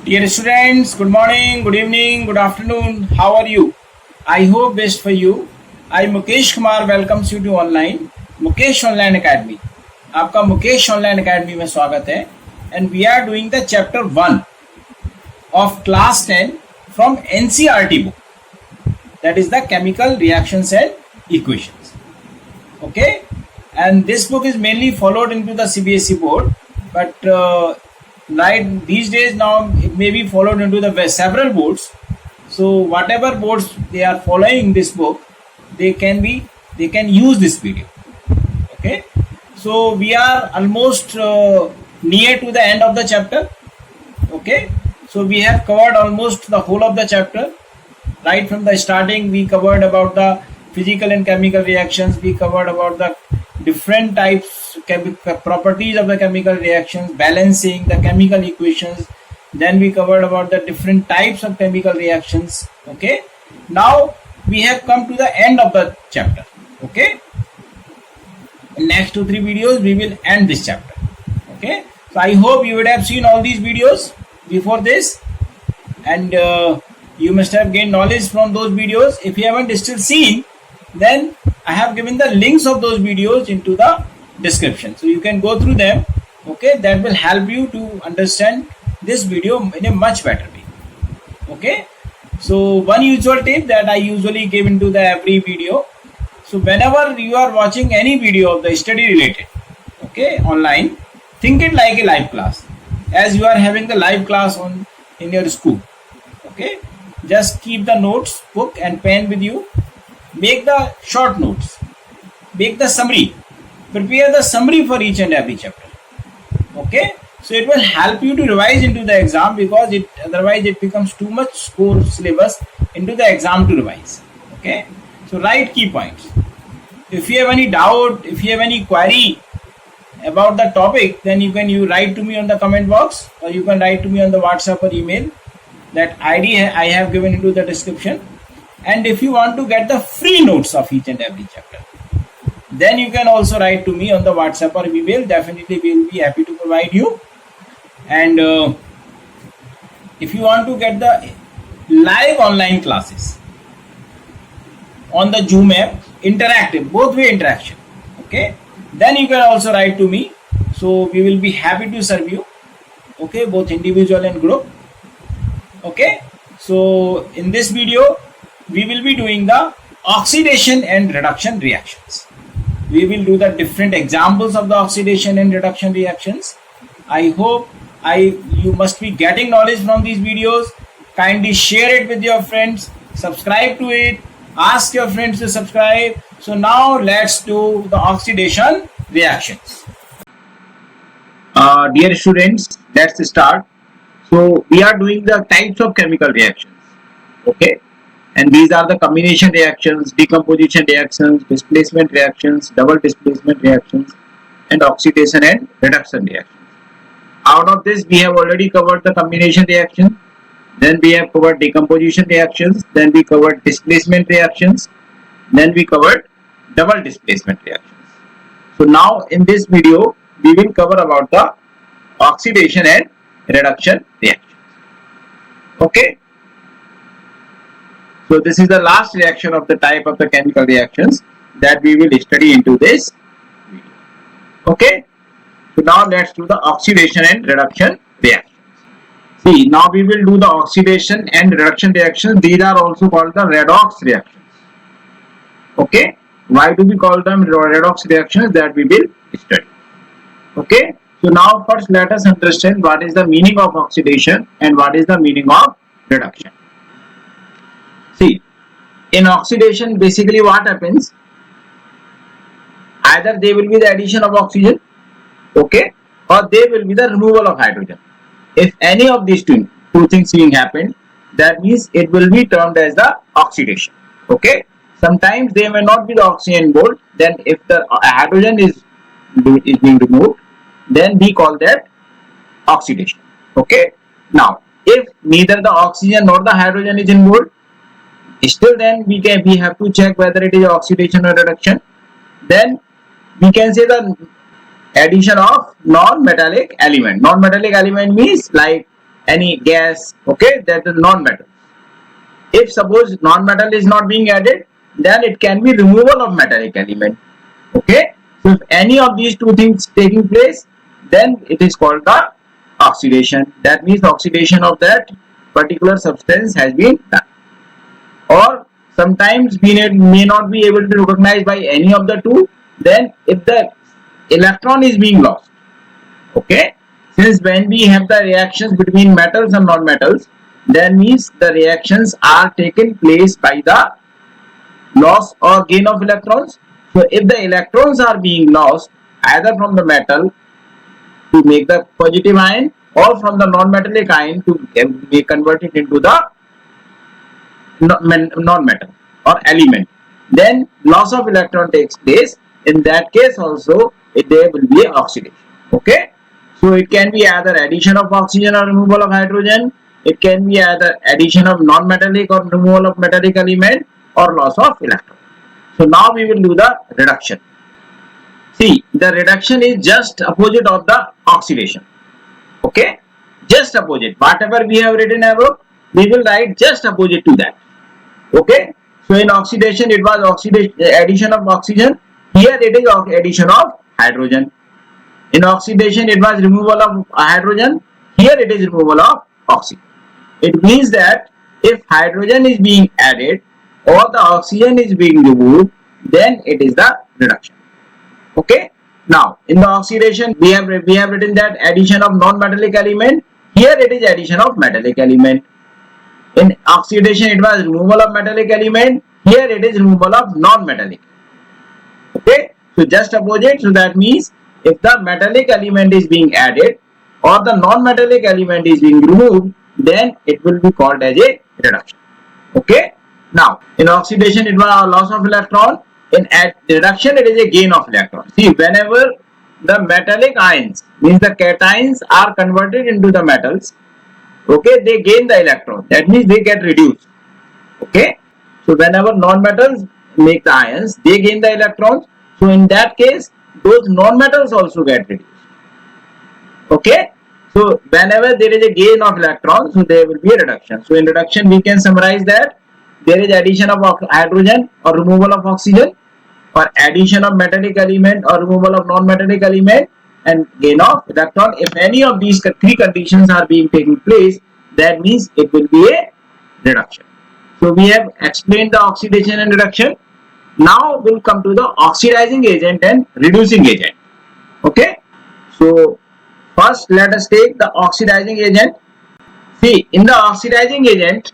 Dear students, good morning, good evening, good afternoon. How are you? I hope best for you. I Mukesh Kumar welcomes you to online Mukesh Online Academy. आपका Mukesh online academy में स्वागत है and we are doing the chapter 1 of class 10 from NCERT book, that is the chemical reactions and equations. Okay, and this book is mainly followed into the CBSE board, but right these days now it may be followed into the several boards. So whatever boards they are following this book, they can use this video. Okay, so we are almost near to the end of the chapter. Okay, so we have covered almost the whole of the chapter. Right from the starting we covered about the physical and chemical reactions, we covered about the different types properties of the chemical reactions, balancing the chemical equations, then we covered about the different types of chemical reactions. Okay, now we have come to the end of the chapter. Okay, in next 2-3 videos we will end this chapter. Okay, so I hope you would have seen all these videos before this, and you must have gained knowledge from those videos. If you haven't still seen, then I have given the links of those videos into the description, so you can go through them. Okay, that will help you to understand this video in a much better way. Okay, so one usual tip that I usually give into the every video, so whenever you are watching any video of the study related, okay, online, think it like a live class, as you are having the live class on in your school. Okay, just keep the notes book and pen with you, make the short notes, make the summary, prepare the summary for each and every chapter. Okay, so it will help you to revise into the exam, because otherwise it becomes too much core syllabus into the exam to revise. Okay, so write key points. If you have any doubt, if you have any query about the topic, then you write to me on the comment box, or you can write to me on the WhatsApp or email. That ID I have given into the description. And if you want to get the free notes of each and every chapter, then you can also write to me on the WhatsApp or email. Definitely we will be happy to provide you. And if you want to get the live online classes on the Zoom app, interactive, both way interaction, okay, then you can also write to me. So we will be happy to serve you. Okay, both individual and group. Okay, so in this video we will be doing the oxidation and reduction reactions. We will do the different examples of the oxidation and reduction reactions. I hope you must be getting knowledge from these videos. Kindly share it with your friends, subscribe to it, ask your friends to subscribe. So now let's do the oxidation reactions. Dear students, let's start. So we are doing the types of chemical reactions. Okay, and these are the combination reactions, decomposition reactions, displacement reactions, double displacement reactions, and oxidation and reduction reactions. Out of this we have already covered the combination reaction, then we have covered decomposition reactions, then we covered displacement reactions, then we covered double displacement reactions. So now in this video we will cover about the oxidation and reduction reactions. Okay, so this is the last reaction of the type of the chemical reactions that we will study into this video. Okay, so now let's do the oxidation and reduction reactions. See, now we will do the oxidation and reduction reactions. These are also called the redox reactions. Okay, why do we call them redox reactions? That we will study. Okay, so now first let us understand what is the meaning of oxidation and what is the meaning of reduction. See, in oxidation basically what happens, either there will be the addition of oxygen, okay, or there will be the removal of hydrogen. If any of these two things being happened, that means it will be termed as the oxidation. Okay, sometimes there may not be the oxygen involved, then if the hydrogen is being removed, then we call that oxidation. Okay, now if neither the oxygen nor the hydrogen is involved, still then we have to check whether it is oxidation or reduction. Then we can say the addition of non-metallic element. Non-metallic element means like any gas, okay, that is non-metal. If suppose non-metal is not being added, then it can be removal of metallic element. Okay, so if any of these two things taking place, then it is called the oxidation. That means oxidation of that particular substance has been done. Or sometimes we may not be able to recognize by any of the two. Then if the electron is being lost, okay, since when we have the reactions between metals and non-metals, that means the reactions are taken place by the loss or gain of electrons. So if the electrons are being lost either from the metal to make the positive ion or from the non-metallic ion to be converted into the non-metal or element, then loss of electron takes place. In that case also there will be oxidation. Okay, so it can be either addition of oxygen or removal of hydrogen. It can be either addition of non-metallic or removal of metallic element or loss of electron. So now we will do the reduction. See, the reduction is just opposite of the oxidation. Okay, just opposite. Whatever we have written above, we will write just opposite to that. Okay, so in oxidation it was addition of oxygen. Here it is addition of hydrogen. In oxidation it was removal of hydrogen. Here it is removal of oxygen. It means that if hydrogen is being added or the oxygen is being removed, then it is the reduction. Okay, now in the oxidation we have written that addition of non-metallic element. Here it is addition of metallic element. In oxidation it was removal of metallic element. Here it is removal of non-metallic. Okay, so just opposite. So that means if the metallic element is being added or the non-metallic element is being removed, then it will be called as a reduction. Okay, now in oxidation it was a loss of electron. In reduction it is a gain of electron. See, whenever the metallic ions, means the cations, are converted into the metals, okay, they gain the electron. That means they get reduced. Okay, so whenever non-metals make the ions, they gain the electrons. So in that case those non-metals also get reduced. Okay, so whenever there is a gain of electrons, so there will be a reduction. So in reduction we can summarize that there is addition of hydrogen or removal of oxygen, or addition of metallic element or removal of non-metallic element, and gain of electron. If any of these three conditions are being taking place, that means it will be a reduction. So we have explained the oxidation and reduction. Now we'll come to the oxidizing agent and reducing agent. Okay, so first let us take the oxidizing agent. See, in the oxidizing agent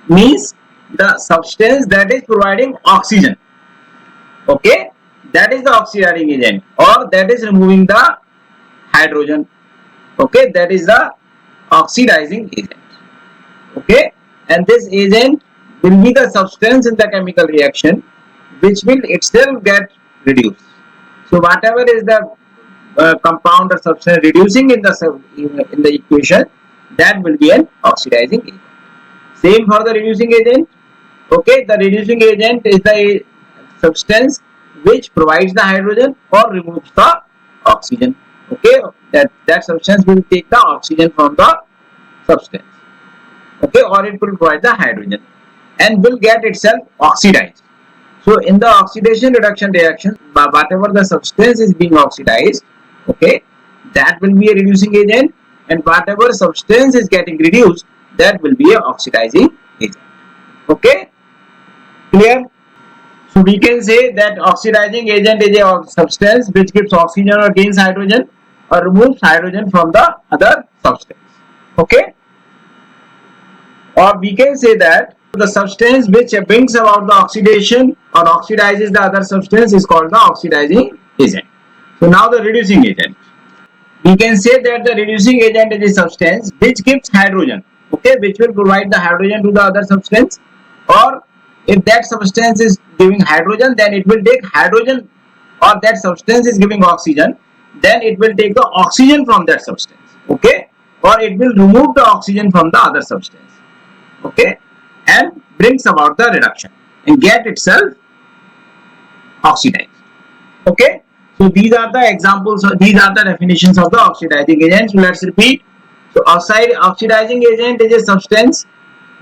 means the substance that is providing oxygen. Okay, that is the oxidizing agent, or that is removing the hydrogen. Okay, that is the oxidizing agent. Okay, and this agent will be the substance in the chemical reaction which will itself get reduced. So whatever is the compound or substance reducing in the equation, that will be an oxidizing agent. Same for the reducing agent. Okay, the reducing agent is the substance which provides the hydrogen or removes the oxygen. Okay, that substance will take the oxygen from the substance. Okay, or it will provide the hydrogen and will get itself oxidized. So in the oxidation reduction reaction, whatever the substance is being oxidized, okay, that will be a reducing agent, and whatever substance is getting reduced, that will be a oxidizing agent. Okay, clear? So we can say that oxidizing agent is a substance which gives oxygen or gains hydrogen or removes hydrogen from the other substance. Okay, or we can say that the substance which brings about the oxidation or oxidizes the other substance is called the oxidizing agent. So now the reducing agent. We can say that the reducing agent is a substance which gives hydrogen, okay, which will provide the hydrogen to the other substance, or if that substance is giving hydrogen, then it will take hydrogen, or that substance is giving oxygen, then it will take the oxygen from that substance, okay, or it will remove the oxygen from the other substance, okay, and brings about the reduction and get itself oxidized. Okay, so these are the examples, these are the definitions of the oxidizing agent. So let's repeat. So oxidizing agent is a substance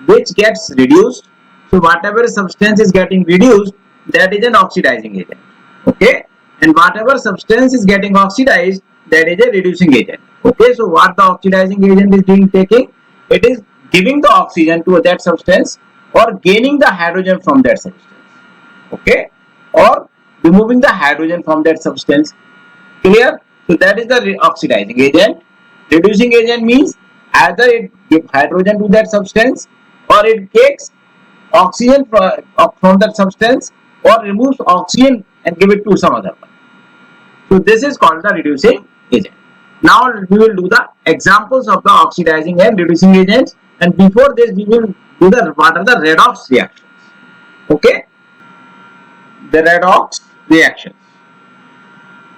which gets reduced. So whatever substance is getting reduced, that is an oxidizing agent. Okay, and whatever substance is getting oxidized, that is a reducing agent. Okay, so what the oxidizing agent is doing, taking, it is giving the oxygen to that substance or gaining the hydrogen from that substance. Okay, or removing the hydrogen from that substance. Clear? So that is the oxidizing agent. Reducing agent means either it gives hydrogen to that substance or it takes oxygen from that substance or removes oxygen and give it to some other one. So this is called the reducing agent. Now we will do the examples of the oxidizing and reducing agents, and before this we will do the what are the redox reactions. Okay, the redox reactions.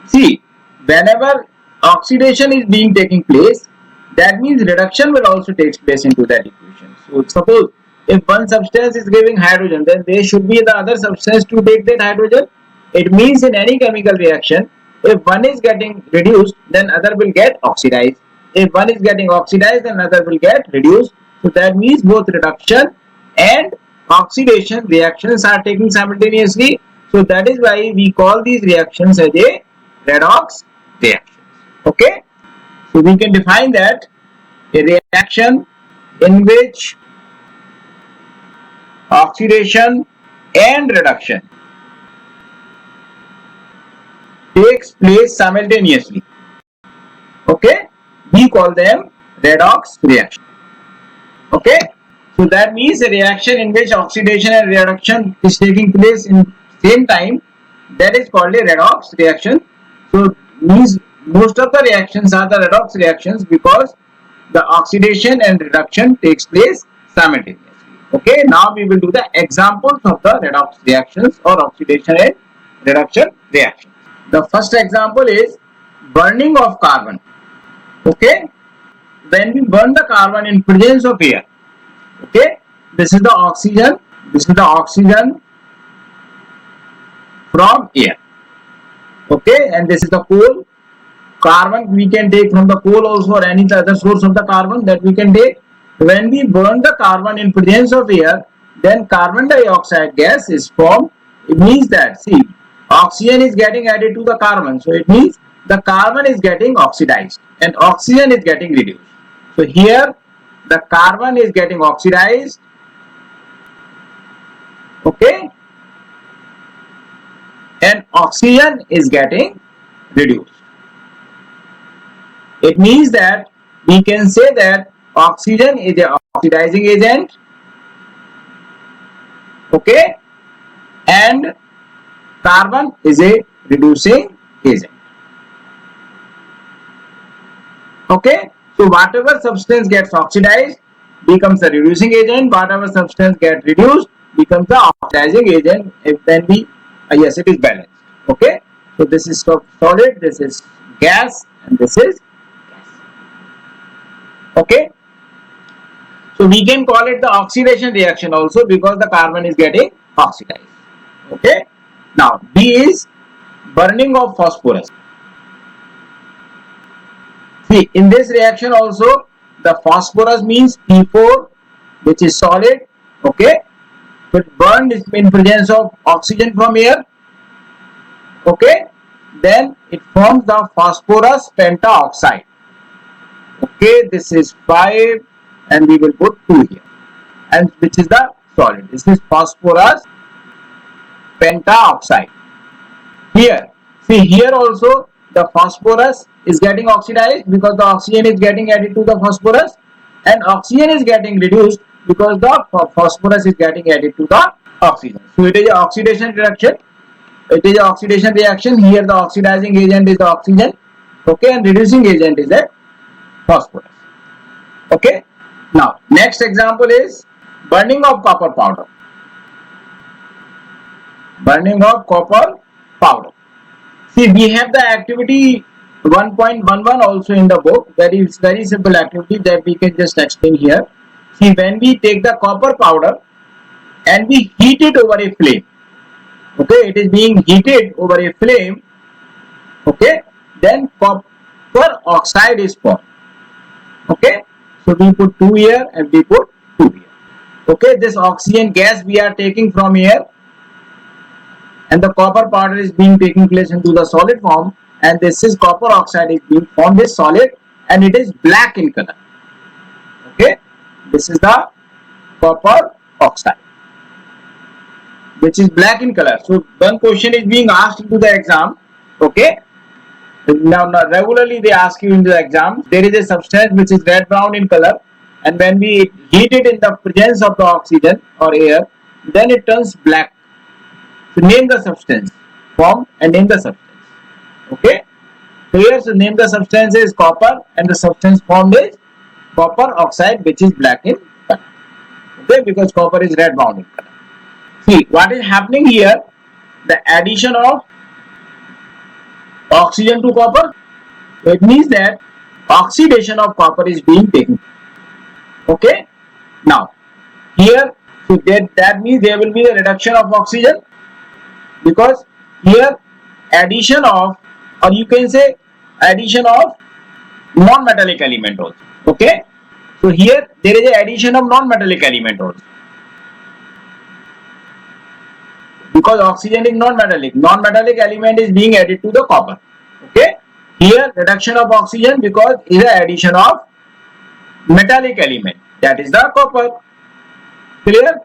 See, whenever oxidation is being taking place, that means reduction will also take place into that equation. So suppose if one substance is giving hydrogen, then there should be the other substance to take that hydrogen. It means in any chemical reaction, if one is getting reduced, then other will get oxidized. If one is getting oxidized, then other will get reduced. So that means both reduction and oxidation reactions are taking simultaneously. So that is why we call these reactions as a redox reactions. Okay, so we can define that a reaction in which oxidation and reduction takes place simultaneously. Okay, we call them redox reaction. Okay, so that means a reaction in which oxidation and reduction is taking place in same time, that is called a redox reaction. So means most of the reactions are the redox reactions because the oxidation and reduction takes place simultaneously. Okay, now we will do the examples of the redox reactions or oxidation and reduction reactions. The first example is burning of carbon. Okay, when we burn the carbon in presence of air, okay, this is the oxygen from air. Okay, and this is the coal. Carbon we can take from the coal also or any other source of the carbon that we can take. When we burn the carbon in presence of air, then carbon dioxide gas is formed. It means that, see, oxygen is getting added to the carbon, so it means the carbon is getting oxidized and oxygen is getting reduced. So here the carbon is getting oxidized, okay, and oxygen is getting reduced. It means that we can say that oxygen is an oxidizing agent, okay, and carbon is a reducing agent. Okay, so whatever substance gets oxidized becomes a reducing agent, whatever substance gets reduced becomes the oxidizing agent. If then we yes, it is balanced. Okay, so this is solid, this is gas, and this is gas. Okay, so we can call it the oxidation reaction also because the carbon is getting oxidized. Okay, now B is burning of phosphorus. See, in this reaction also the phosphorus means P4, which is solid. Okay, but burned in presence of oxygen from air. Okay, then it forms the phosphorus pentaoxide. Okay, this is 5 and we will put 2 here, and which is the solid. This is phosphorus pentaoxide. Here, see, here also the phosphorus is getting oxidized because the oxygen is getting added to the phosphorus, and oxygen is getting reduced because the phosphorus is getting added to the oxygen. So it is an oxidation reaction. It is an oxidation reaction. Here the oxidizing agent is the oxygen, okay, and reducing agent is the phosphorus. Okay, now next example is burning of copper powder. Burning of copper powder. See, we have the activity 1.11 also in the book. That is very simple activity that we can just explain here. See, when we take the copper powder and we heat it over a flame, okay, it is being heated over a flame, okay, then copper oxide is formed. Okay, so we put 2 here and we put 2 here. Okay, this oxygen gas we are taking from here, and the copper powder is being taking place into the solid form, and this is copper oxide is being formed as solid, and it is black in color. Okay, this is the copper oxide, which is black in color. So one question is being asked into the exam. Okay, now regularly they ask you in the exam, there is a substance which is red brown in color, and when we heat it in the presence of the oxygen or air, then it turns black. So name the substance, form and name the substance. Okay, so here so name the substance is copper, and the substance formed is copper oxide, which is black in color. Okay, because copper is red brown in color. See what is happening here, the addition of oxygen to copper, it means that oxidation of copper is being taken. Okay, now here so that means there will be a reduction of oxygen, because here addition of, or you can say addition of non-metallic element also. Okay, so here there is a addition of non-metallic element also, because oxygen is non-metallic. Non-metallic element is being added to the copper. Okay, here reduction of oxygen because is the addition of metallic element, that is the copper. Clear?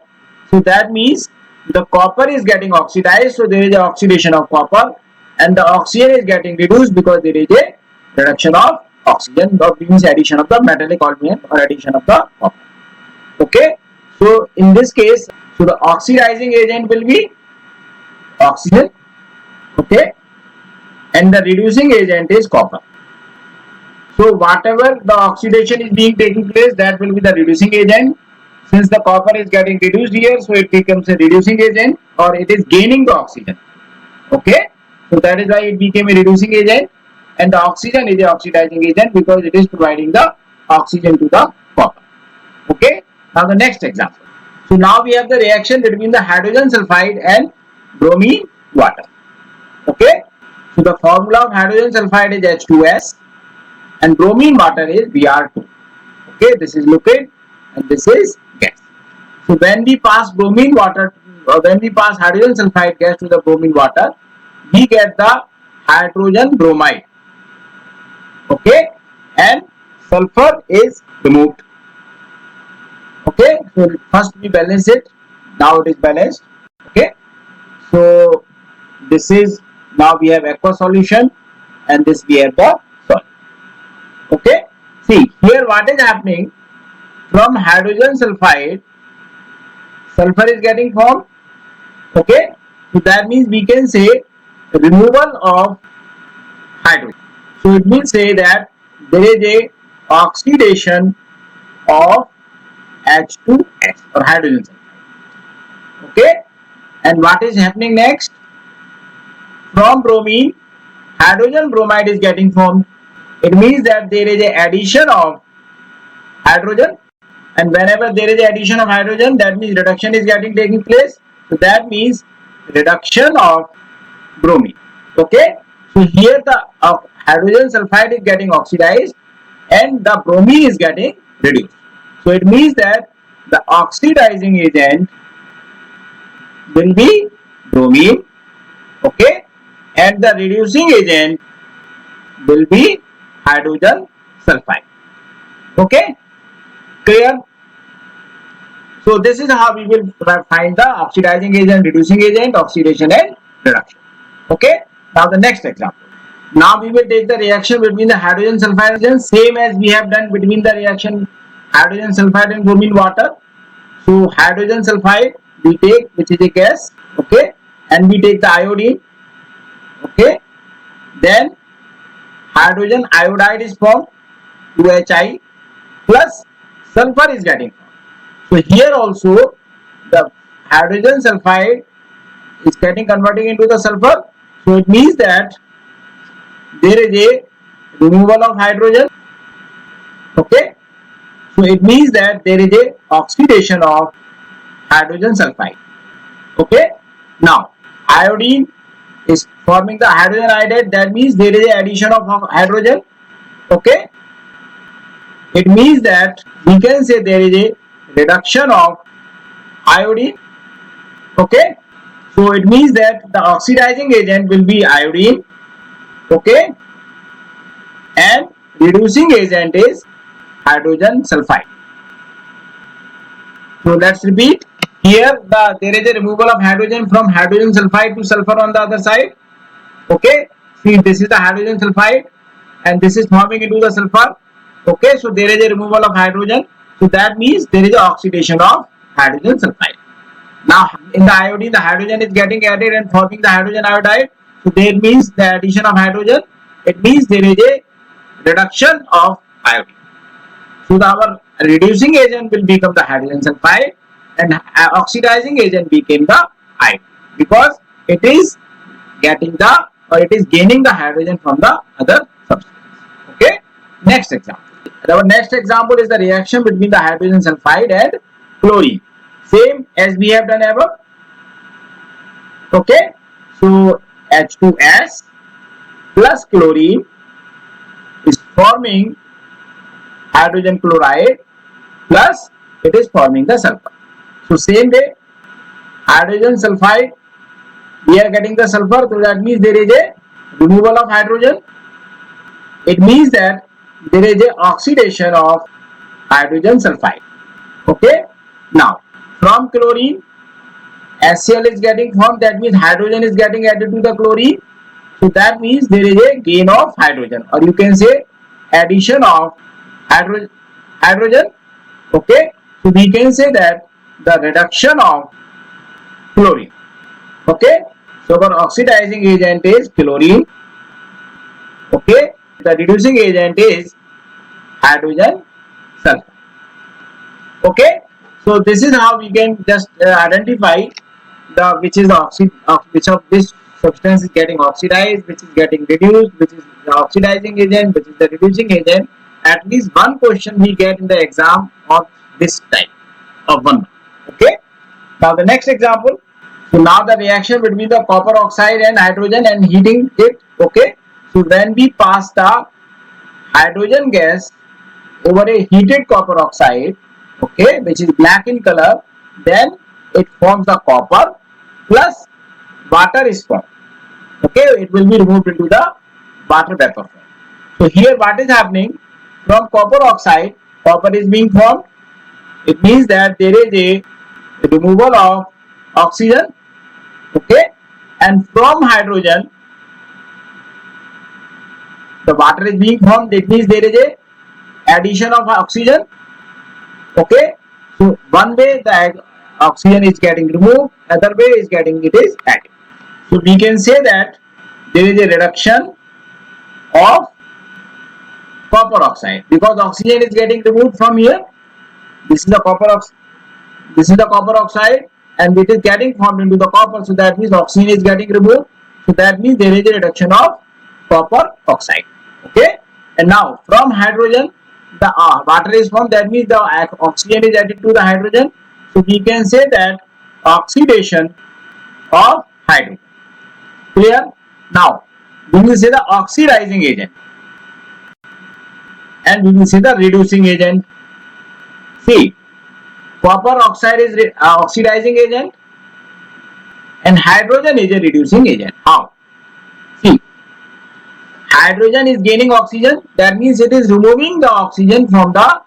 So that means the copper is getting oxidized, so there is a oxidation of copper, and the oxygen is getting reduced because there is a reduction of oxygen, or means addition of the metallic element or addition of the copper. Okay, so in this case, so the oxidizing agent will be oxygen. Okay, and the reducing agent is copper. So whatever the oxidation is being taking place, that will be the reducing agent. Since the copper is getting reduced here, so it becomes a reducing agent, or it is gaining the oxygen. Okay, so that is why it became a reducing agent, and the oxygen is the oxidizing agent because it is providing the oxygen to the copper. Okay, now the next example. So now we have the reaction between the hydrogen sulfide and bromine water. Okay, so the formula of hydrogen sulfide is H2S, and bromine water is Br2. Okay, this is liquid and this is gas. So when we pass bromine water, or when we pass hydrogen sulfide gas to the bromine water, we get the hydrogen bromide. Okay, and sulfur is removed. Okay, so first we balance it, now it is balanced. Okay, so this is, now we have aqua solution, and this we have the solid. Okay, see here what is happening, from hydrogen sulfide sulfur is getting formed. Okay, so that means we can say removal of hydrogen. So it means say that there is a oxidation of H2S or hydrogen sulfide. Okay, and what is happening next, from bromine hydrogen bromide is getting formed. It means that there is a addition of hydrogen, and whenever there is a addition of hydrogen, that means reduction is taking place. So that means reduction of bromine. Okay, so here the hydrogen sulfide is getting oxidized and the bromine is getting reduced. So it means that the oxidizing agent will be bromine. Okay, and the reducing agent will be hydrogen sulfide. Okay, clear? So this is how we will find the oxidizing agent, reducing agent, oxidation and reduction. Okay, now the next example. Now we will take the reaction between the hydrogen sulfide agent, same as we have done between the reaction hydrogen sulfide and bromine water. So hydrogen sulfide we take, which is a gas. Okay, and we take the iodine. Okay, then hydrogen iodide is formed, 2Hi, plus sulfur is getting formed. So here also the hydrogen sulfide is getting converting into the sulfur. So it means that there is a removal of hydrogen. Okay, so it means that there is a oxidation of hydrogen sulfide. Okay, now iodine is forming the hydrogen iodide, that means there is a addition of hydrogen. Okay, it means that we can say there is a reduction of iodine. Okay, so it means that the oxidizing agent will be iodine. Okay, and reducing agent is hydrogen sulfide. So let's repeat. Here there is a removal of hydrogen from hydrogen sulfide to sulfur on the other side. Okay, see, this is the hydrogen sulfide and this is forming into the sulfur. Okay, so there is a removal of hydrogen, so that means there is an oxidation of hydrogen sulfide. Now in the iodine, the hydrogen is getting added and forming the hydrogen iodide, so that means the addition of hydrogen, it means there is a reduction of iodine. So our reducing agent will become the hydrogen sulfide and oxidizing agent became the iodine, because it is getting the, or it is gaining the hydrogen from the other substance. Okay, next example. Our next example is the reaction between the hydrogen sulfide and chlorine, same as we have done above. Okay, so H2S plus chlorine is forming hydrogen chloride, plus it is forming the sulfur. So same way, hydrogen sulfide, we are getting the sulfur, so that means there is a removal of hydrogen. It means that there is a oxidation of hydrogen sulfide. Okay, now from chlorine, HCl is getting formed, that means hydrogen is getting added to the chlorine, so that means there is a gain of hydrogen, or you can say addition of hydrogen. Okay, so we can say that the reduction of chlorine. Okay, so our oxidizing agent is chlorine. Okay, the reducing agent is hydrogen sulfide. Okay, so this is how we can just identify the which is the which of this substance is getting oxidized, which is getting reduced, which is the oxidizing agent, which is the reducing agent. At least one question we get in the exam of this type of one. Okay, now the next example. So now the reaction between the copper oxide and hydrogen and heating it. Okay, so when we pass the hydrogen gas over a heated copper oxide, okay, which is black in color, then it forms the copper plus water is formed. Okay, it will be removed into the water vapor form. So here what is happening, from copper oxide, copper is being formed. It means that there is a removal of oxygen. Okay, and from hydrogen the water is being formed. It means there is a addition of oxygen. Okay, so one way the oxygen is getting removed, other way is getting it is added. So we can say that there is a reduction of copper oxide, because oxygen is getting removed from here. This is the copper oxide and it is getting formed into the copper, so that means oxygen is getting removed, so that means there is a reduction of copper oxide. Okay, and now from hydrogen the water is formed, that means the oxygen is added to the hydrogen, so we can say that oxidation of hydrogen. Clear? Now we will say the oxidizing agent and we will say the reducing agent. See, copper oxide is oxidizing agent and hydrogen is a reducing agent. How? See, hydrogen is gaining oxygen, that means it is removing the oxygen from the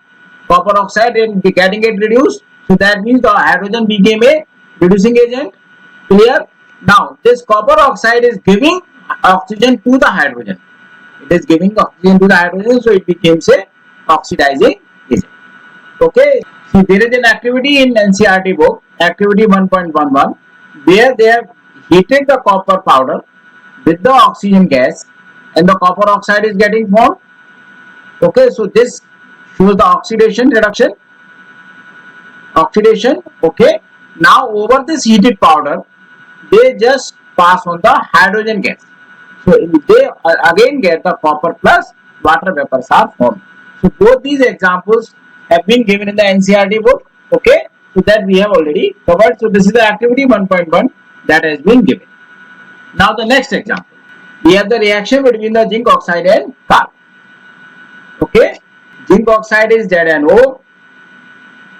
copper oxide and getting it reduced, so that means the hydrogen became a reducing agent. Clear? Now this copper oxide is giving oxygen to the hydrogen. It is giving oxygen to the hydrogen, so it becomes a oxidizing agent. Okay, so there is an activity in NCERT book, activity 1.11, where they have heated the copper powder with the oxygen gas and the copper oxide is getting formed. Okay, so this shows the oxidation reduction. Okay, now over this heated powder they just pass on the hydrogen gas, so they again get the copper plus water vapors are formed. So both these examples have been given in the NCERT book. Okay, so that we have already covered. So this is the activity 1.1 that has been given. Now the next example, we have the reaction between the zinc oxide and carbon. Okay, zinc oxide is ZnO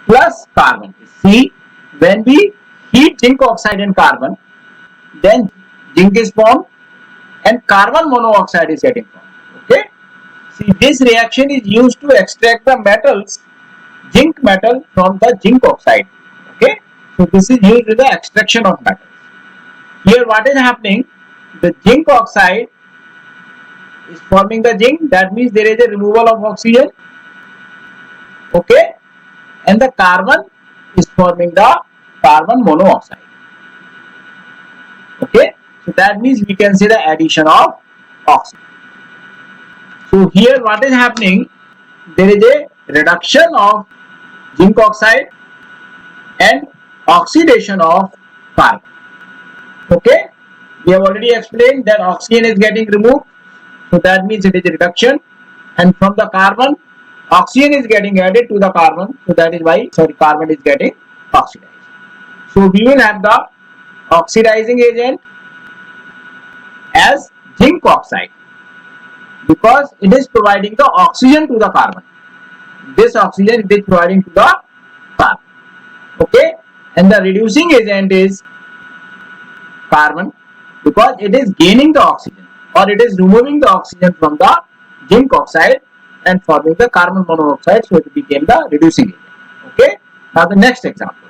plus carbon. See, when we heat zinc oxide and carbon, then zinc is formed and carbon monoxide is getting formed. Okay. See, this reaction is used to extract the metals, zinc metal from the zinc oxide. Okay. So this is used in the extraction of metals. Here what is happening? The zinc oxide is forming the zinc. That means there is a removal of oxygen. Okay. And the carbon is forming the carbon monoxide. Okay. So that means we can say the addition of oxygen. So here what is happening? There is a reduction of zinc oxide and oxidation of carbon. Okay, we have already explained that oxygen is getting removed, so that means it is a reduction, and from the carbon, oxygen is getting added to the carbon, so that is why carbon is getting oxidized. So we will have the oxidizing agent as zinc oxide because it is providing the oxygen to the carbon. This oxygen it is providing to the carbon. Okay, and the reducing agent is carbon because it is gaining the oxygen or it is removing the oxygen from the zinc oxide and forming the carbon monoxide, so it became the reducing agent. Okay, now the next example.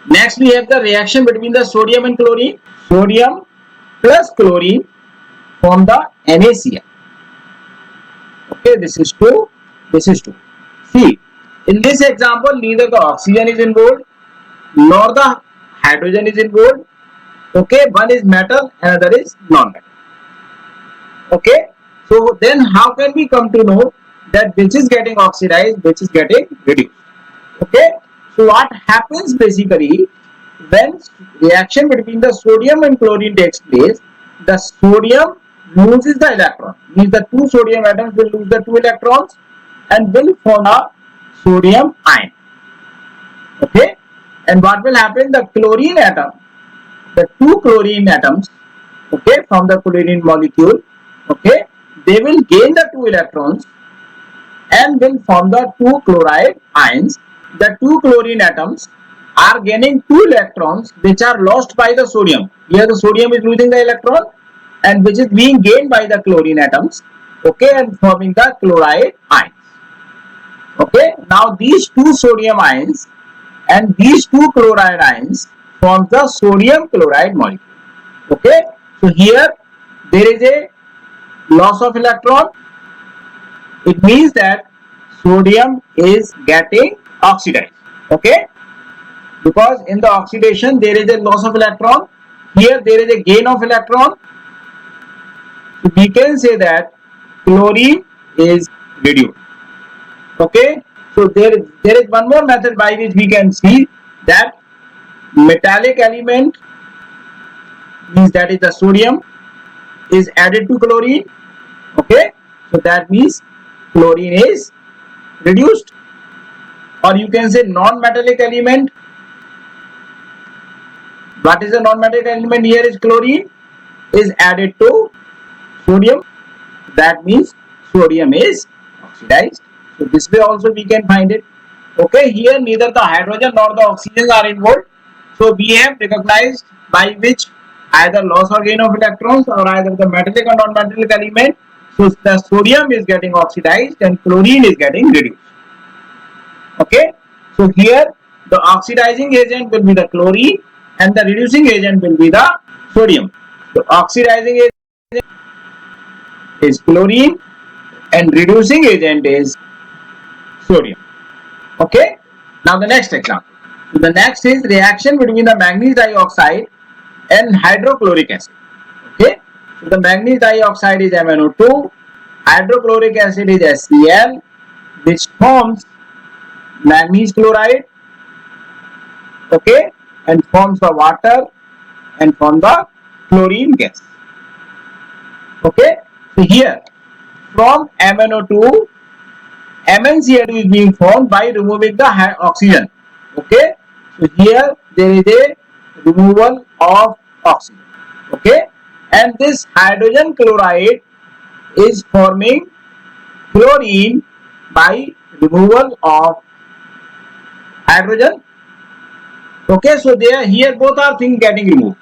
Next we have the reaction between the sodium and chlorine. Sodium plus chlorine form the NaCl. Okay, this is 2, this is 2. See, in this example neither the oxygen is involved nor the hydrogen is involved. Okay, one is metal, another is non-metal. Okay, so then how can we come to know that which is getting oxidized, which is getting reduced? Okay, so what happens basically when reaction between the sodium and chlorine takes place, the sodium loses the electron, means the two sodium atoms will lose the 2 electrons and will form a sodium ion. Okay, and what will happen? The chlorine atom, the 2 chlorine atoms, okay, from the chlorine molecule, okay, they will gain the 2 electrons and will form the 2 chloride ions. The 2 chlorine atoms are gaining 2 electrons which are lost by the sodium. Here the sodium is losing the electron and which is being gained by the chlorine atoms, okay, and forming the chloride ions. Okay, now these 2 sodium ions and these 2 chloride ions forms the sodium chloride molecule. Okay, so here there is a loss of electron. It means that sodium is getting oxidized. Okay, because in the oxidation there is a loss of electron, here there is a gain of electron. So we can say that chlorine is reduced. Okay, so there is one more method by which we can see that metallic element, means that is the sodium, is added to chlorine. Okay, so that means chlorine is reduced. Or you can say non-metallic element. What is the non-metallic element? Here is chlorine is added to sodium, that means sodium is oxidized. So this way also we can find it. Okay, here neither the hydrogen nor the oxygen are involved, so we have recognized by which either loss or gain of electrons or either the metallic or non-metallic element. So the sodium is getting oxidized and chlorine is getting reduced. Okay, so here the oxidizing agent will be the chlorine and the reducing agent will be the sodium. The oxidizing agent is chlorine and reducing agent is sodium. Okay, now the next example. So the next is reaction between the manganese dioxide and hydrochloric acid. Okay, so the manganese dioxide is MnO2, hydrochloric acid is HCl, which forms manganese chloride, okay, and forms the water and form the chlorine gas. Okay, so here from MnO2, MnCl2 is being formed by removing the oxygen. Okay, so here there is a removal of oxygen. Okay, and this hydrogen chloride is forming chlorine by removal of hydrogen. Okay, so there here both are things getting removed.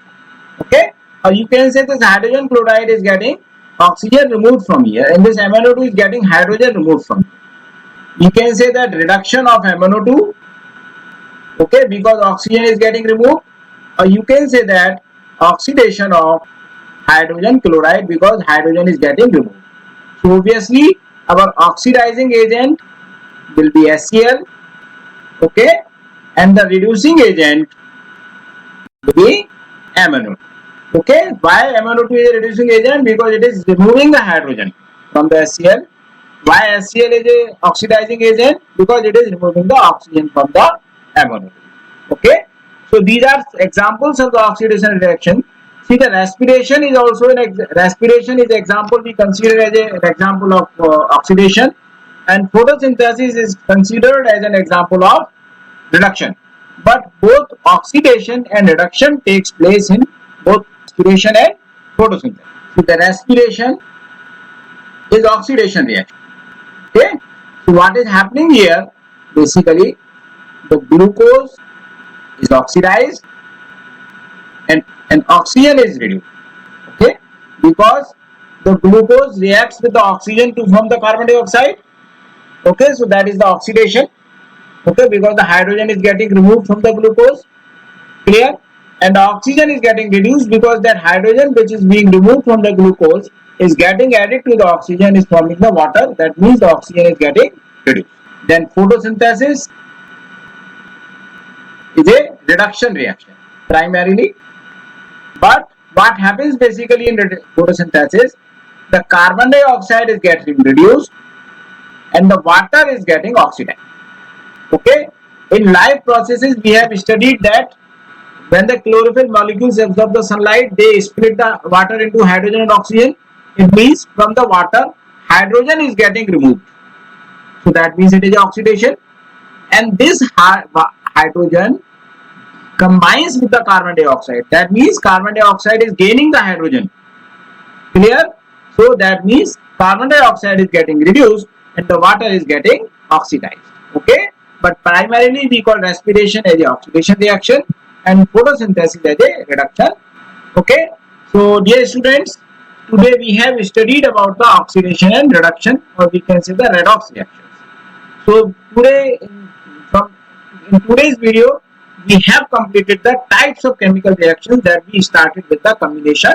Okay, or you can say this hydrogen chloride is getting oxygen removed from here, and this MnO2 is getting hydrogen removed from here. You can say that reduction of MnO2, okay, because oxygen is getting removed, or you can say that oxidation of hydrogen chloride because hydrogen is getting removed. So obviously our oxidizing agent will be HCl, okay, and the reducing agent will be MnO2. Okay, why MnO2 is a reducing agent? Because it is removing the hydrogen from the HCl. Why HCl is a oxidizing agent? Because it is removing the oxygen from the MnO2. Okay, so these are examples of the oxidation reaction. See, the respiration is also respiration is example we consider as an example of oxidation, and photosynthesis is considered as an example of reduction. But both oxidation and reduction takes place in both respiration and photosynthesis. So the respiration is oxidation reaction. Okay, so what is happening here? Basically, the glucose is oxidized and oxygen is reduced. Okay, because the glucose reacts with the oxygen to form the carbon dioxide. Okay, so that is the oxidation. Okay, because the hydrogen is getting removed from the glucose. Clear? And the oxygen is getting reduced because that hydrogen which is being removed from the glucose is getting added to the oxygen, is forming the water. That means the oxygen is getting reduced. Then photosynthesis is a reduction reaction primarily. But what happens basically in photosynthesis, the carbon dioxide is getting reduced and the water is getting oxidized. Okay, in live processes we have studied that when the chlorophyll molecules absorb the sunlight, they split the water into hydrogen and oxygen. It means from the water, hydrogen is getting removed. So that means it is oxidation. And this hydrogen combines with the carbon dioxide. That means carbon dioxide is gaining the hydrogen. Clear? So that means carbon dioxide is getting reduced and the water is getting oxidized. Okay? But primarily we call respiration as a oxidation reaction and photosynthesis as a reduction. Okay, so dear students, today we have studied about the oxidation and reduction, or we can say the redox reactions. So today in today's video we have completed the types of chemical reactions that we started with the combination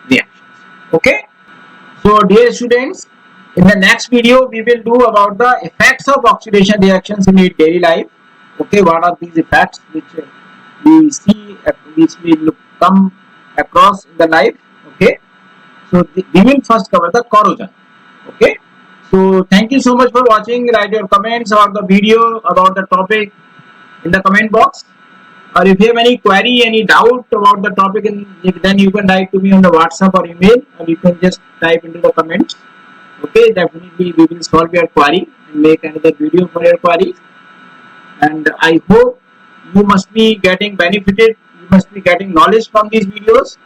reactions. Okay, so dear students, in the next video we will do about the effects of oxidation reactions in daily life. Okay, what are these effects which we see, which will come across in the life. Okay, so we will first cover the corrosion. Okay, so thank you so much for watching. Write your comments about the video, about the topic in the comment box, or if you have any query, any doubt about the topic, then you can write to me on the WhatsApp or email, or you can just type into the comments. Okay, definitely we will solve your query and make another video for your queries. And I hope you must be getting benefited, you must be getting knowledge from these videos.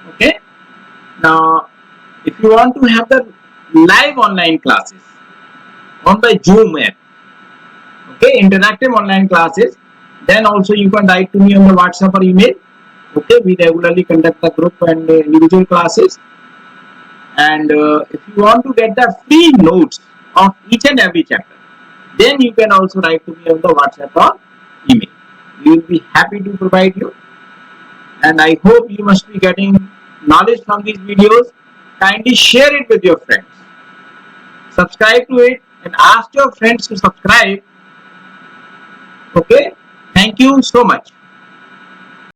Okay, now if you want to have the live online classes on the Zoom app, okay, interactive online classes, then also you can write to me on the WhatsApp or email. Okay, we regularly conduct the group and individual classes. And if you want to get the free notes of each and every chapter, then you can also write to me on the WhatsApp or email. We will be happy to provide you. And I hope you must be getting knowledge from these videos. Kindly share it with your friends. Subscribe to it and ask your friends to subscribe. Okay, thank you so much.